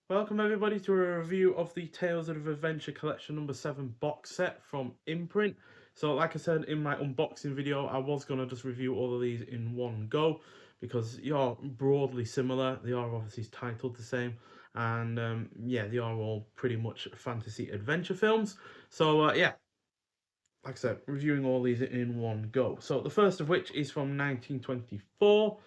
Welcome everybody to a review of the Tales of Adventure Collection number 7 box set from Imprint. So like I said in my unboxing video, I was going to just review all of these in one go because they are broadly similar. They are obviously titled the same, and yeah, they are all pretty much fantasy adventure films. So yeah, like I said, reviewing all these in one go. So the first of which is from 1924.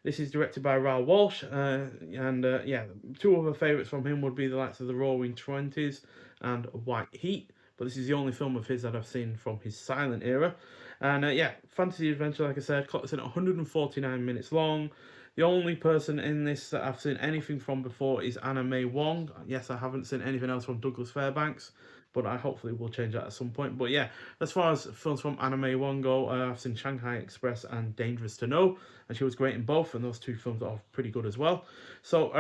This is directed by Raoul Walsh, and yeah, two other favourites from him would be the likes of the Roaring Twenties and White Heat. But this is the only film of his that I've seen from his silent era. And yeah, fantasy adventure, like I said, clocked in at 149 minutes long. The only person in this that I've seen anything from before is Anna May Wong. Yes, I haven't seen anything else from Douglas Fairbanks, but I hopefully will change that at some point. But yeah, as far as films from Anna May Wong go, I've seen Shanghai Express and Dangerous to Know, and she was great in both, and those two films are pretty good as well. So,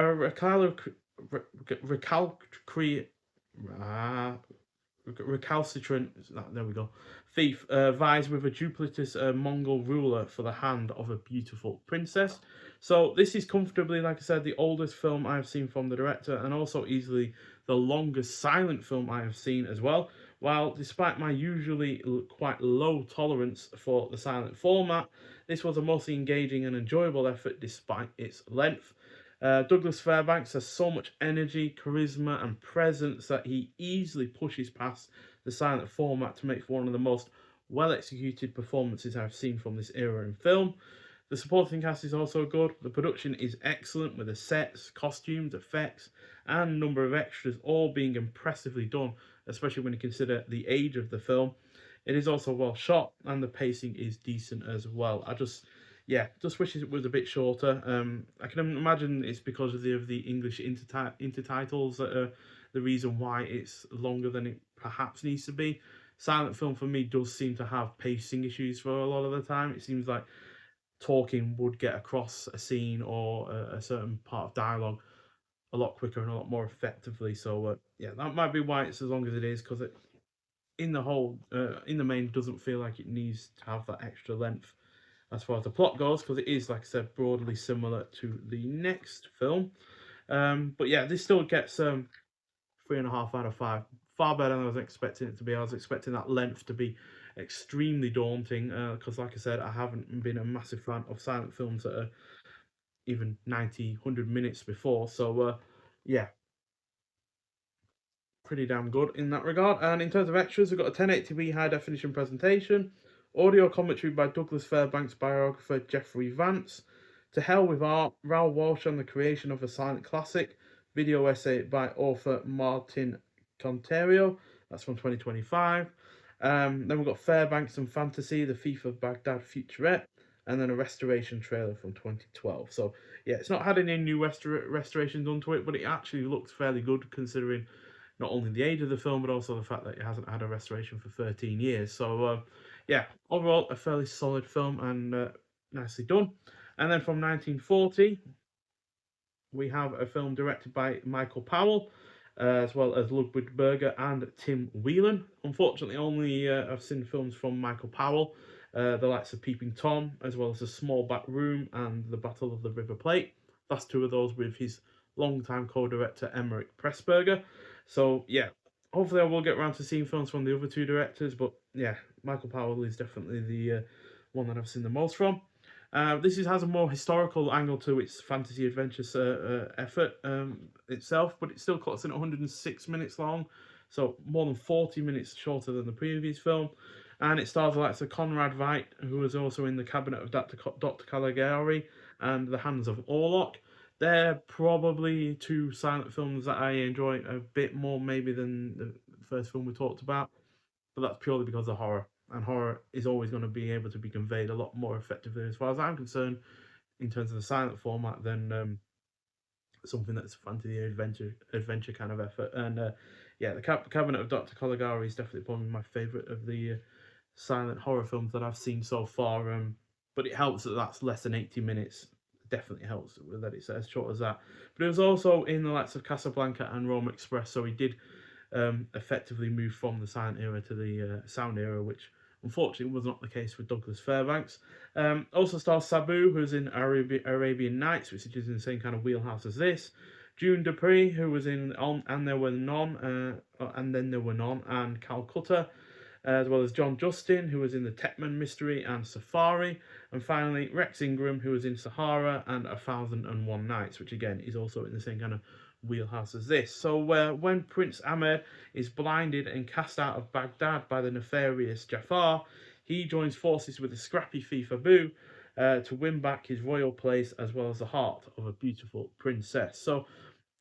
recalcitrant, there we go, thief vies with a duplicitous Mongol ruler for the hand of a beautiful princess. So this is comfortably, like I said, the oldest film I have seen from the director, and also easily the longest silent film I have seen as well. While despite my usually quite low tolerance for the silent format, this was a mostly engaging and enjoyable effort despite its length. Douglas Fairbanks has so much energy, charisma, and presence that he easily pushes past the silent format to make for one of the most well executed performances I've seen from this era in film. The supporting cast is also good. The production is excellent with the sets, costumes, effects, and number of extras all being impressively done, especially when you consider the age of the film. It is also well shot, and the pacing is decent as well. Yeah, just wish it was a bit shorter. I can imagine it's because of the English intertitles that are the reason why it's longer than it perhaps needs to be. Silent film for me does seem to have pacing issues for a lot of the time. It seems like talking would get across a scene or a certain part of dialogue a lot quicker and a lot more effectively. So yeah, that might be why it's as long as it is, because it, in the whole, in the main, doesn't feel like it needs to have that extra length as far as the plot goes, because it is, like I said, broadly similar to the next film. But yeah, this still gets 3.5 out of 5. Far better than I was expecting it to be. I was expecting that length to be extremely daunting because, like I said, I haven't been a massive fan of silent films that are even 90, 100 minutes before. So, yeah, pretty damn good in that regard. And in terms of extras, we've got a 1080p high definition presentation, audio commentary by Douglas Fairbanks biographer Jeffrey Vance, To Hell with Art, Raoul Walsh on the creation of a silent classic, video essay by author Martin Conterio, that's from 2025. Then we've got Fairbanks and Fantasy, The Thief of Baghdad featurette, and then a restoration trailer from 2012. So yeah, it's not had any new restorations done to it, but it actually looks fairly good considering not only the age of the film, but also the fact that it hasn't had a restoration for 13 years. So, yeah, overall, a fairly solid film and nicely done. And then from 1940, we have a film directed by Michael Powell, as well as Ludwig Berger and Tim Whelan. Unfortunately, only I've seen films from Michael Powell, the likes of Peeping Tom, as well as The Small Back Room and The Battle of the River Plate. That's two of those with his longtime co-director Emmerich Pressburger. So yeah, hopefully I will get around to seeing films from the other two directors. But yeah, Michael Powell is definitely the one that I've seen the most from. Has a more historical angle to its fantasy adventure effort itself, but it still clocks in at 106 minutes long, so more than 40 minutes shorter than the previous film. And it stars the likes of Conrad Veidt, who was also in The Cabinet of Dr. Caligari and The Hands of Orlok. They're probably two silent films that I enjoy a bit more, maybe, than the first film we talked about, but that's purely because of horror. And horror is always going to be able to be conveyed a lot more effectively, as far as I'm concerned, in terms of the silent format than something that's fantasy adventure kind of effort. And yeah, the Cabinet of Dr. Caligari is definitely probably my favourite of the silent horror films that I've seen so far. But it helps that that's less than 80 minutes. Definitely helps that it's as short as that. But it was also in the likes of Casablanca and Rome Express, so he did effectively moved from the silent era to the sound era, which unfortunately was not the case with Douglas Fairbanks. Also stars Sabu, who's in Arabian Nights, which is in the same kind of wheelhouse as this. June Dupree, who was in On and There Were None, and Then There Were None, and Calcutta, as well as John Justin, who was in The Tetman Mystery and Safari, and finally Rex Ingram, who was in Sahara and 1001 Nights, which again is also in the same kind of wheelhouse as this. So when Prince Ahmed is blinded and cast out of Baghdad by the nefarious Jafar, he joins forces with the scrappy thief Abu to win back his royal place as well as the heart of a beautiful princess. So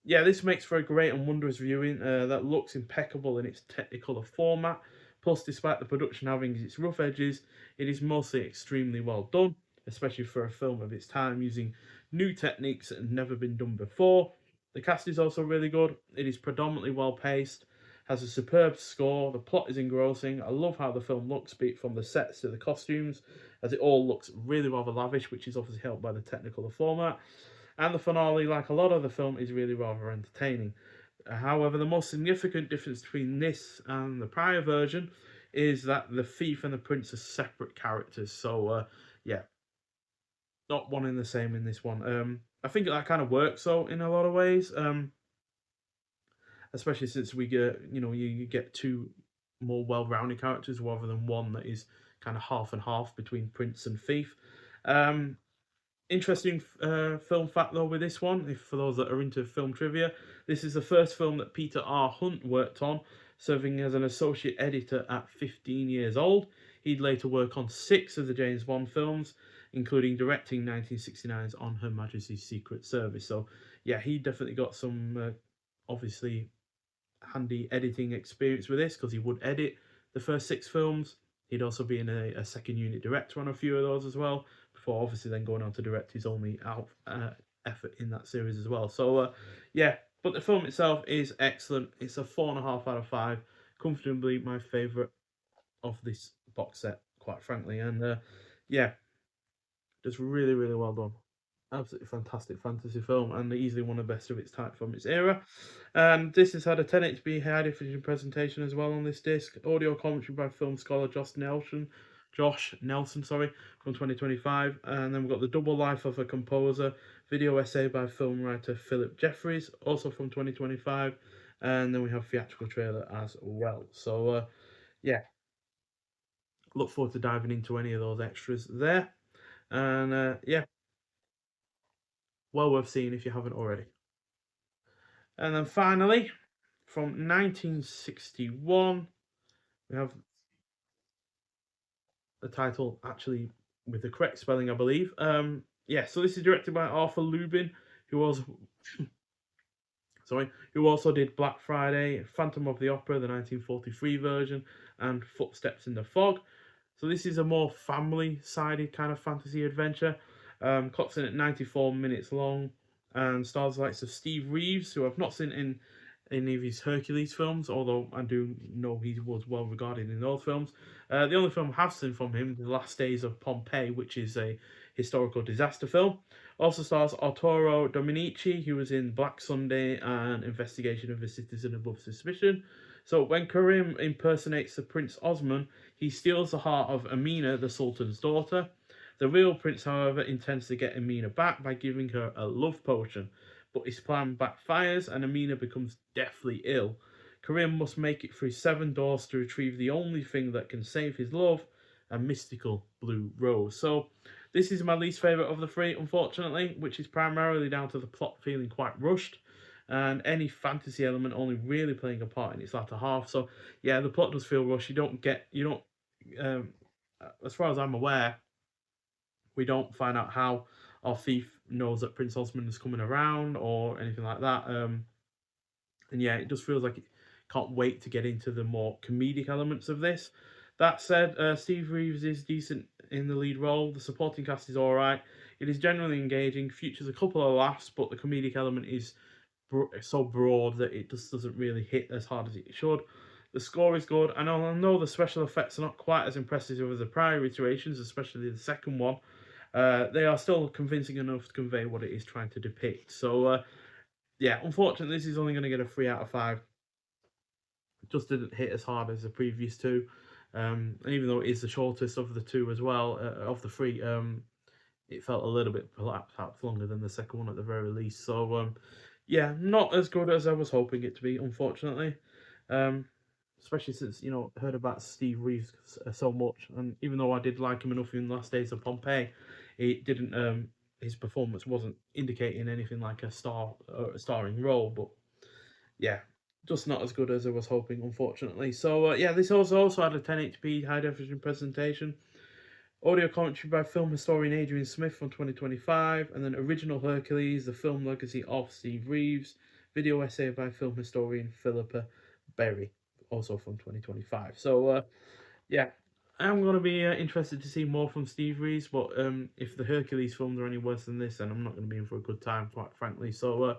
yeah, this makes for a great and wondrous viewing that looks impeccable in its Technicolor format. Plus, despite the production having its rough edges, it is mostly extremely well done, especially for a film of its time using new techniques that had never been done before. The cast is also really good. It is predominantly well paced, has a superb score, the plot is engrossing. I love how the film looks, be it from the sets to the costumes, as it all looks really rather lavish, which is obviously helped by the Technicolor format. And the finale, like a lot of the film, is really rather entertaining. However, the most significant difference between this and the prior version is that the thief and the prince are separate characters. So, yeah, not one and the same in this one. I think that kind of works though in a lot of ways, especially since we get, you get two more well-rounded characters rather than one that is kind of half and half between prince and thief. Um, Interesting film fact though with this one, if for those that are into film trivia, this is the first film that Peter R. Hunt worked on, serving as an associate editor at 15 years old. He'd later work on 6 of the James Bond films, including directing 1969's On Her Majesty's Secret Service. So yeah, he definitely got some obviously handy editing experience with this because he would edit the first 6 films. He'd also been a second unit director on a few of those as well, before obviously then going on to direct his only effort in that series as well. So yeah, but the film itself is excellent. It's a 4.5 out of 5, comfortably my favourite of this box set, quite frankly. And yeah, just really, really well done. Absolutely fantastic fantasy film, and easily one of the best of its type from its era. And this has had a 1080p high definition presentation as well on this disc. Audio commentary by film scholar Josh Nelson, sorry, from 2025. And then we've got the double life of a composer video essay by film writer Philip Jeffries, also from 2025. And then we have theatrical trailer as well. So yeah, look forward to diving into any of those extras there. And yeah, well worth seeing if you haven't already. And then finally, from 1961, we have the title actually with the correct spelling, I believe. Yeah, so this is directed by Arthur Lubin, who was who also did Black Friday, Phantom of the Opera, the 1943 version, and Footsteps in the Fog. So this is a more family-sided kind of fantasy adventure. Clocks in at 94 minutes long, and stars the likes of Steve Reeves, who I've not seen in any of his Hercules films, although I do know he was well regarded in those films. The only film I have seen from him, The Last Days of Pompeii, which is a historical disaster film. Also stars Arturo Dominici, who was in Black Sunday and Investigation of a Citizen Above Suspicion. So when Karim impersonates the Prince Osman, he steals the heart of Amina, the Sultan's daughter. The real prince, however, intends to get Amina back by giving her a love potion, but his plan backfires and Amina becomes deathly ill. Karim must make it through 7 doors to retrieve the only thing that can save his love, a mystical blue rose. So this is my least favourite of the 3, unfortunately, which is primarily down to the plot feeling quite rushed and any fantasy element only really playing a part in its latter half. So yeah, the plot does feel rushed. Um, as far as I'm aware, we don't find out how our thief knows that Prince Osmond is coming around or anything like that. And yeah, it just feels like it can't wait to get into the more comedic elements of this. That said, Steve Reeves is decent in the lead role. The supporting cast is alright. It is generally engaging, features a couple of laughs, but the comedic element is so broad that it just doesn't really hit as hard as it should. The score is good, and I know the special effects are not quite as impressive as the prior iterations, especially the second one. They are still convincing enough to convey what it is trying to depict. So, yeah, unfortunately, this is only going to get a 3 out of 5. It just didn't hit as hard as the previous 2. And even though it is the shortest of the 2 as well, of the 3, it felt a little bit perhaps longer than the second one at the very least. So, Yeah, not as good as I was hoping it to be, unfortunately. Um, Especially since heard about Steve Reeves so much, and even though I did like him enough in Last Days of Pompeii, it didn't. His performance wasn't indicating anything like a starring role. But yeah, just not as good as I was hoping, unfortunately. So yeah, this also had a 1080p high definition presentation. Audio commentary by film historian Adrian Smith from 2025, and then original Hercules, the film legacy of Steve Reeves, video essay by film historian Philippa Berry, also from 2025. So, yeah, I'm going to be interested to see more from Steve Reeves, but if the Hercules films are any worse than this, then I'm not going to be in for a good time, quite frankly. So,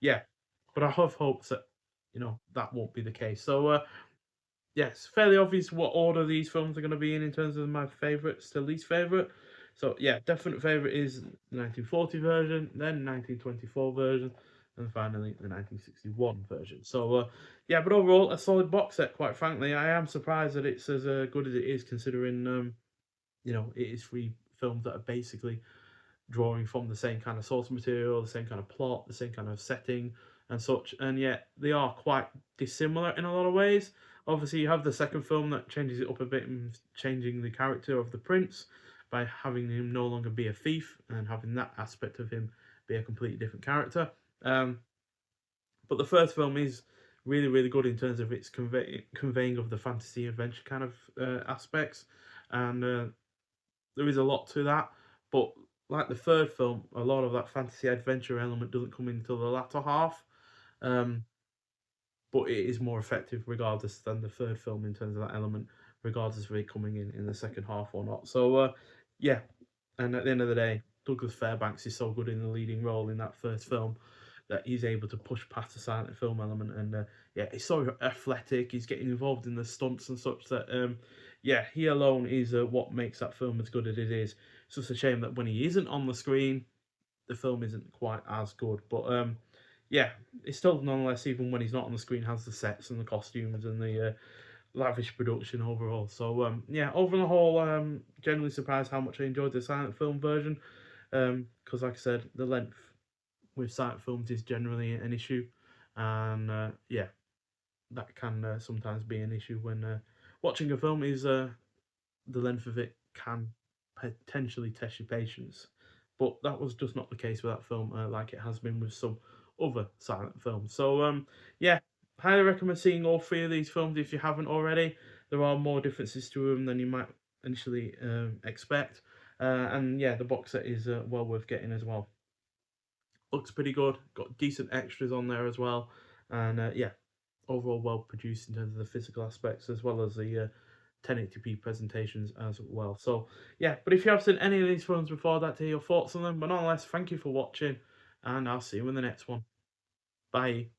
yeah, but I have hopes that, that won't be the case. So, yes, fairly obvious what order these films are going to be in terms of my favourites to least favourite. So yeah, definite favourite is the 1940 version, then 1924 version, and finally the 1961 version. So yeah, but overall a solid box set. Quite frankly, I am surprised that it's as good as it is, considering it is three films that are basically drawing from the same kind of source material, the same kind of plot, the same kind of setting, and such, and yet they are quite dissimilar in a lot of ways. Obviously, you have the second film that changes it up a bit and changing the character of the prince by having him no longer be a thief and having that aspect of him be a completely different character. Um, but the first film is really, really good in terms of its conveying of the fantasy adventure kind of aspects, and there is a lot to that, but like the third film, a lot of that fantasy adventure element doesn't come in until the latter half. Um, but it is more effective regardless than the third film in terms of that element, regardless of it coming in the second half or not. So yeah, and at the end of the day, Douglas Fairbanks is so good in the leading role in that first film that he's able to push past the silent film element, and yeah, he's so athletic. He's getting involved in the stunts and such that yeah, he alone is what makes that film as good as it is. It's just a shame that when he isn't on the screen, the film isn't quite as good. But yeah, it's still nonetheless, even when he's not on the screen, has the sets and the costumes and the lavish production overall. So yeah, over the whole, generally surprised how much I enjoyed the silent film version. Because like I said, the length with silent films is generally an issue, and yeah, that can sometimes be an issue when watching a film is the length of it can potentially test your patience. But that was just not the case with that film, like it has been with some other silent films. So, yeah, highly recommend seeing all three of these films if you haven't already. There are more differences to them than you might initially expect. And yeah, the box set is well worth getting as well. Looks pretty good, got decent extras on there as well. And yeah, overall well produced in terms of the physical aspects as well as the 1080p presentations as well. So yeah, but if you have seen any of these films before, that to hear your thoughts on them. But nonetheless, thank you for watching, and I'll see you in the next one. Bye.